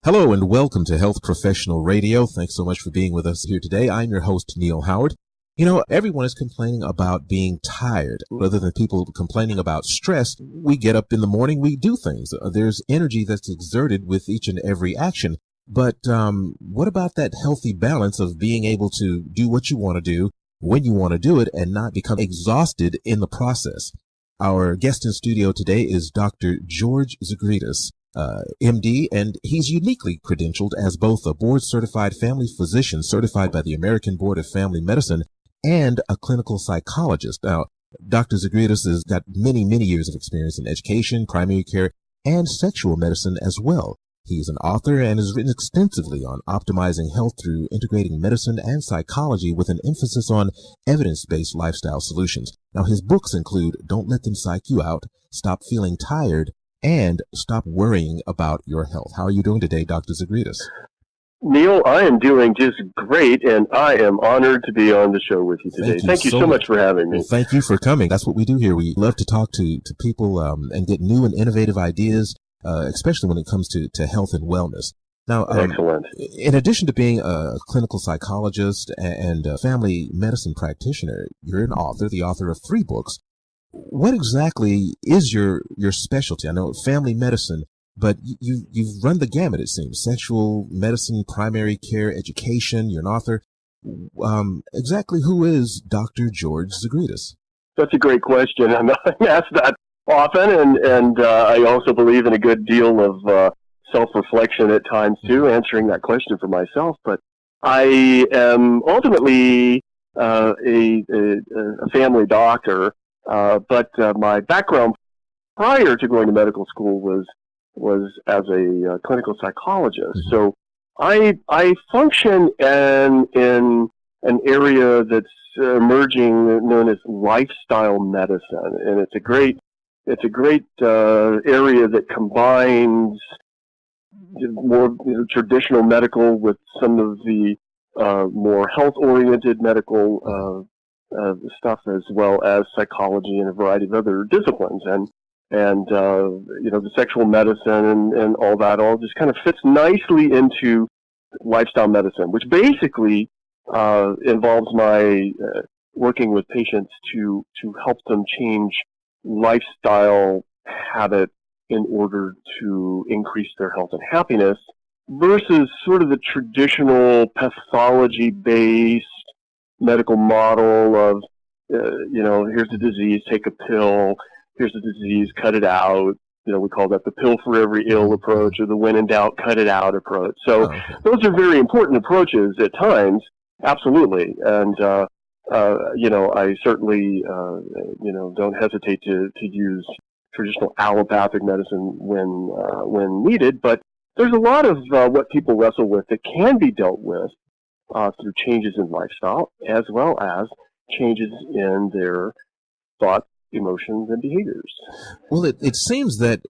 Hello and welcome to Health Professional Radio. Thanks so much for being with us here today. I'm your host, Neal Howard. You know, everyone is complaining about being tired. Rather than people complaining about stress, we get up in the morning, we do things. There's energy that's exerted with each and every action. But what about that healthy balance of being able to do what you want to do, when you want to do it, and not become exhausted in the process? Our guest in studio today is Dr. George Zgourides, MD, and he's uniquely credentialed as both a board-certified family physician certified by the American Board of Family Medicine and a clinical psychologist. Now, Dr. Zgourides has got many, many years of experience in education, primary care, and sexual medicine as well. He's an author and has written extensively on optimizing health through integrating medicine and psychology with an emphasis on evidence-based lifestyle solutions. Now, his books include Don't Let Them Psych You Out, Stop Feeling Tired, and Stop Worrying About Your Health. How are you doing today, Dr. Zgourides? Neal, I am doing just great, and I am honored to be on the show with you today. Thank you so much for having me. Well, thank you for coming. That's what we do here. We love to talk to people and get new and innovative ideas, especially when it comes to health and wellness. Now, excellent. In addition to being a clinical psychologist and a family medicine practitioner, you're an author, the author of 3 books. What exactly is your specialty? I know family medicine, but you've run the gamut, it seems. Sexual medicine, primary care, education. You're an author. Exactly who is Dr. George Zgourides? That's a great question. I'm asked that often, and I also believe in a good deal of self-reflection at times, too, answering that question for myself. But I am ultimately a family doctor. But my background prior to going to medical school was as a clinical psychologist. Mm-hmm. So I function in an area that's emerging known as lifestyle medicine, and it's a great area that combines more traditional medical with some of the more health-oriented medical stuff, as well as psychology and a variety of other disciplines, and the sexual medicine and all that all just kind of fits nicely into lifestyle medicine, which basically involves my working with patients to help them change lifestyle habit in order to increase their health and happiness, versus sort of the traditional pathology-based medical model of, here's the disease, take a pill, here's the disease, cut it out. We call that the pill for every ill approach, or the when in doubt, cut it out approach. So those are very important approaches at times, absolutely. And, I certainly, don't hesitate to use traditional allopathic medicine when needed, but there's a lot of what people wrestle with that can be dealt with through changes in lifestyle, as well as changes in their thoughts, emotions, and behaviors. Well, it seems that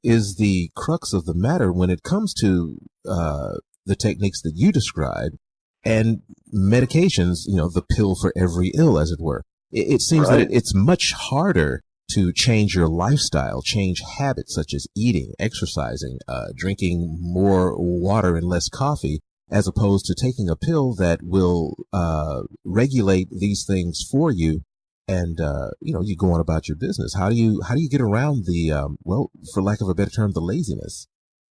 is the crux of the matter when it comes to the techniques that you described and medications, the pill for every ill, as it were. It seems that it's much harder to change your lifestyle, change habits such as eating, exercising, drinking more water and less coffee, as opposed to taking a pill that will regulate these things for you, and you go on about your business. How do you get around the for lack of a better term, the laziness?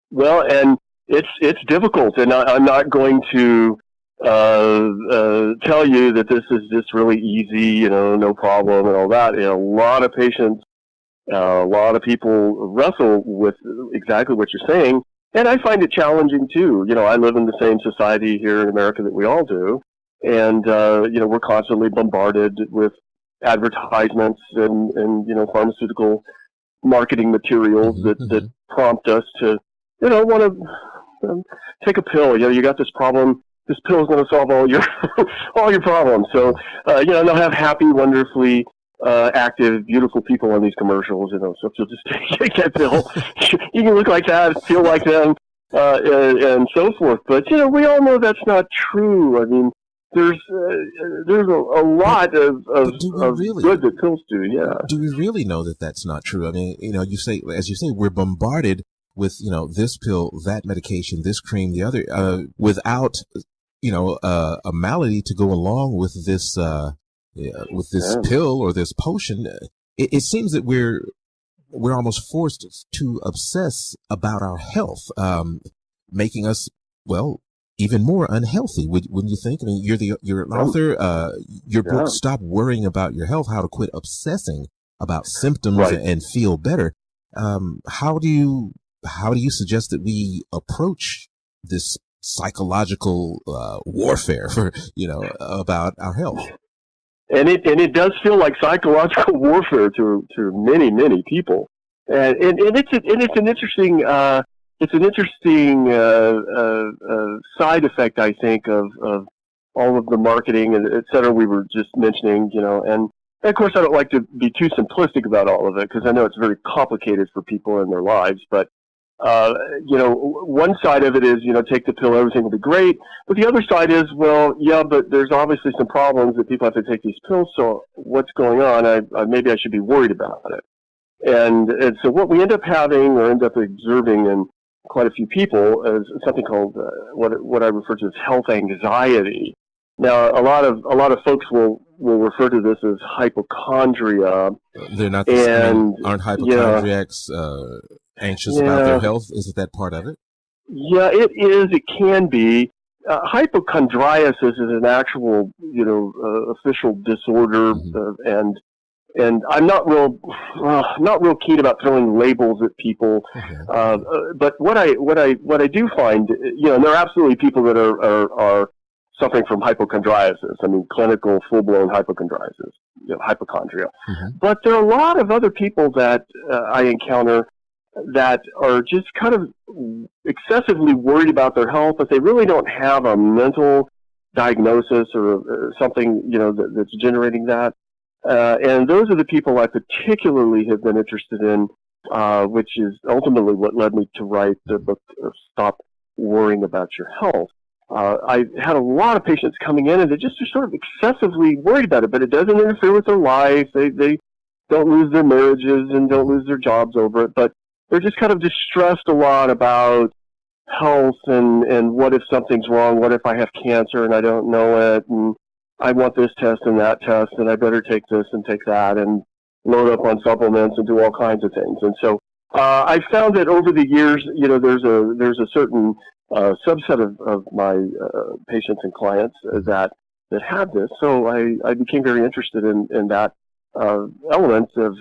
Well, and it's difficult, and I'm not going to tell you that this is just really easy, no problem and all that. A lot of patients, a lot of people wrestle with exactly what you're saying. And I find it challenging too. I live in the same society here in America that we all do. And, we're constantly bombarded with advertisements and pharmaceutical marketing materials that prompt us to, want to take a pill. You got this problem. This pill is going to solve all your problems. So, they'll have happy, wonderfully active, beautiful people on these commercials, so if you'll just take that pill, you can look like that, feel like them, and so forth. But, we all know that's not true. I mean, there's a lot of good that pills do, yeah. Do we really know that that's not true? I mean, as you say, we're bombarded with, this pill, that medication, this cream, the other, without, a malady to go along with this, pill or this potion. It seems that we're almost forced to obsess about our health, making us, even more unhealthy. Wouldn't you think? I mean, you're an author. Your book, Stop Worrying About Your Health, How to Quit Obsessing About Symptoms and Feel Better. How do you suggest that we approach this psychological warfare about our health? And it does feel like psychological warfare to many people, and it's an interesting side effect, I think, of all of the marketing and et cetera we were just mentioning, and of course I don't like to be too simplistic about all of it because I know it's very complicated for people in their lives, but one side of it is, take the pill, everything will be great. But the other side is, but there's obviously some problems that people have to take these pills. So what's going on? Maybe I should be worried about it. And so what we end up having or end up observing in quite a few people is something called what I refer to as health anxiety. Now, a lot of folks will refer to this as hypochondria. They're not, aren't hypochondriacs anxious about their health? Isn't that part of it? Yeah, it is. It can be. Hypochondriasis is an actual, official disorder, and I'm not real keen about throwing labels at people. But what I do find, and there are absolutely people that are suffering from hypochondriasis. I mean, clinical, full-blown hypochondriasis, hypochondria. But there are a lot of other people that I encounter that are just kind of excessively worried about their health, but they really don't have a mental diagnosis or something, that's generating that. And those are the people I particularly have been interested in, which is ultimately what led me to write the book, Stop Worrying About Your Health. I had a lot of patients coming in and they just are sort of excessively worried about it, but it doesn't interfere with their life. They don't lose their marriages and don't lose their jobs over it, but they're just kind of distressed a lot about health and what if something's wrong, what if I have cancer and I don't know it, and I want this test and that test, and I better take this and take that, and load up on supplements and do all kinds of things. And so I found that over the years, there's a certain subset of my patients and clients that have this. So I became very interested in that element of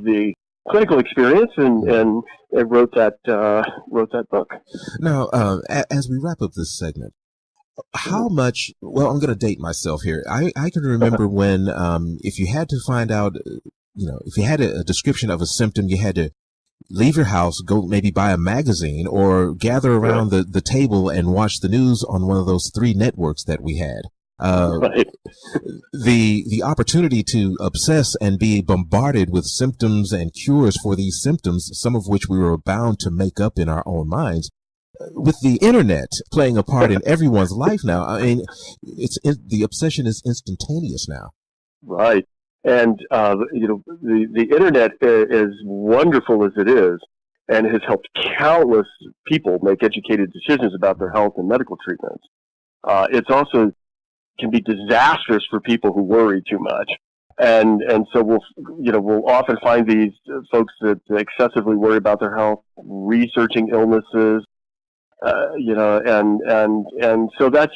the clinical experience and wrote that book. Now, as we wrap up this segment, how much, I'm going to date myself here. I can remember when, if you had to find out, if you had a description of a symptom, you had to leave your house, go maybe buy a magazine or gather around the table and watch the news on one of those 3 networks that we had. The opportunity to obsess and be bombarded with symptoms and cures for these symptoms, some of which we were bound to make up in our own minds. With the internet playing a part in everyone's life now, I mean, the obsession is instantaneous now. Right. And, the internet, as wonderful as it is, and has helped countless people make educated decisions about their health and medical treatments, it's also can be disastrous for people who worry too much. And so we'll often find these folks that excessively worry about their health, researching illnesses, and so that's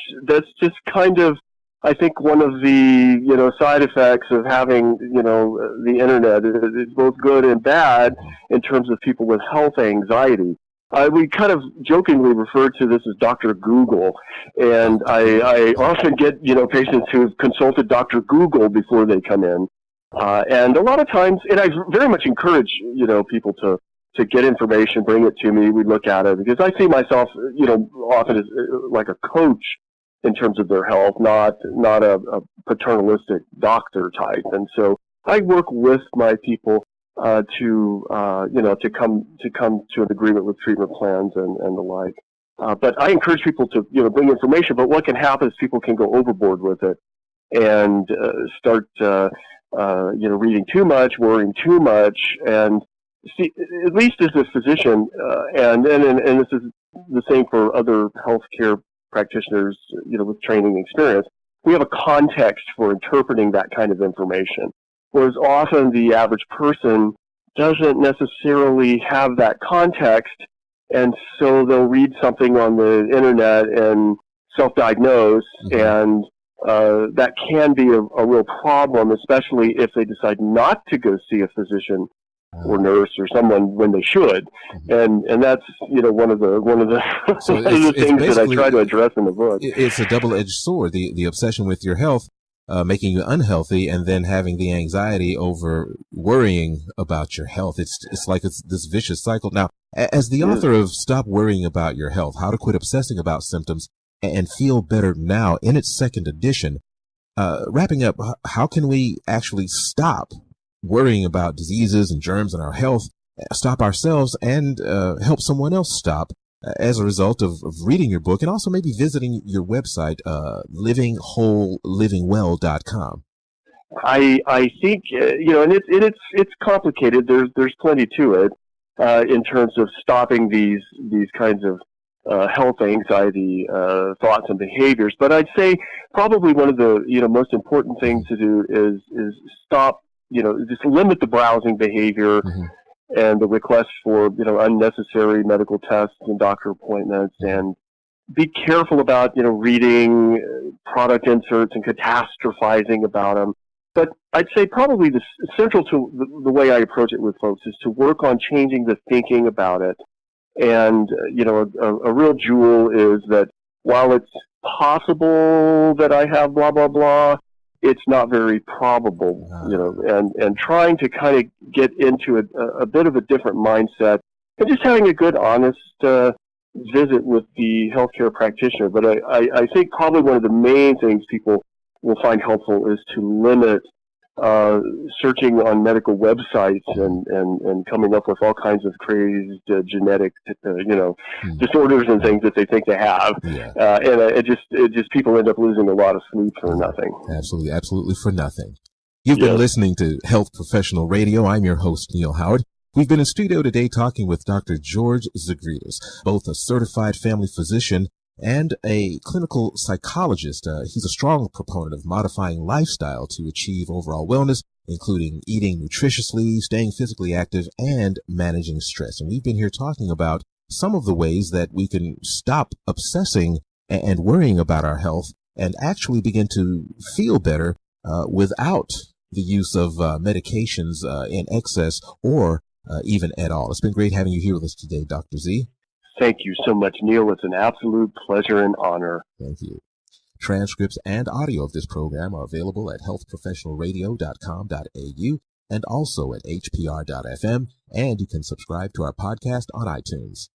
just kind of, I think, one of the, side effects of having, the internet. It's both good and bad in terms of people with health anxiety. We kind of jokingly refer to this as Dr. Google, and I often get, patients who've consulted Dr. Google before they come in. And a lot of times, and I very much encourage, people to get information, bring it to me, we look at it, because I see myself, often as like a coach in terms of their health, not a paternalistic doctor type. And so I work with my people to come to an agreement with treatment plans and the like. But I encourage people to, bring information, but what can happen is people can go overboard with it and start, reading too much, worrying too much, and see, at least as a physician, and this is the same for other healthcare practitioners, with training experience, we have a context for interpreting that kind of information. Whereas often the average person doesn't necessarily have that context, and so they'll read something on the internet and self-diagnose, and that can be a real problem, especially if they decide not to go see a physician or nurse or someone when they should, and that's one of the so one of the things that I try to address in the book. It's a double-edged sword. The obsession with your health, making you unhealthy, and then having the anxiety over worrying about your health. It's like it's this vicious cycle. Now, as the author of Stop Worrying About Your Health, How to Quit Obsessing About Symptoms and Feel Better Now, in its second edition, wrapping up, how can we actually stop worrying about diseases and germs in our health, stop ourselves, and help someone else stop as a result of reading your book, and also maybe visiting your website, livingwholelivingwell.com? I think and it's complicated. There's plenty to it in terms of stopping these kinds of health anxiety thoughts and behaviors. But I'd say probably one of the most important things to do is stop. Just limit the browsing behavior and the requests for unnecessary medical tests and doctor appointments, and be careful about reading product inserts and catastrophizing about them. But I'd say probably the central to the way I approach it with folks is to work on changing the thinking about it. And a real jewel is that while it's possible that I have blah blah blah, it's not very probable, and trying to kind of get into a bit of a different mindset, and just having a good, honest visit with the healthcare practitioner. But I think probably one of the main things people will find helpful is to limit searching on medical websites and coming up with all kinds of crazed genetic, disorders and things that they think they have. And it just people end up losing a lot of sleep for nothing. Absolutely for nothing. You've been listening to Health Professional Radio. I'm your host, Neal Howard. We've been in studio today talking with Dr. George Zgourides, both a certified family physician and a clinical psychologist. He's a strong proponent of modifying lifestyle to achieve overall wellness, including eating nutritiously, staying physically active, and managing stress. And we've been here talking about some of the ways that we can stop obsessing and worrying about our health and actually begin to feel better without the use of medications in excess or even at all. It's been great having you here with us today, Dr. Z. Thank you so much, Neal. It's an absolute pleasure and honor. Thank you. Transcripts and audio of this program are available at healthprofessionalradio.com.au and also at hpr.fm, and you can subscribe to our podcast on iTunes.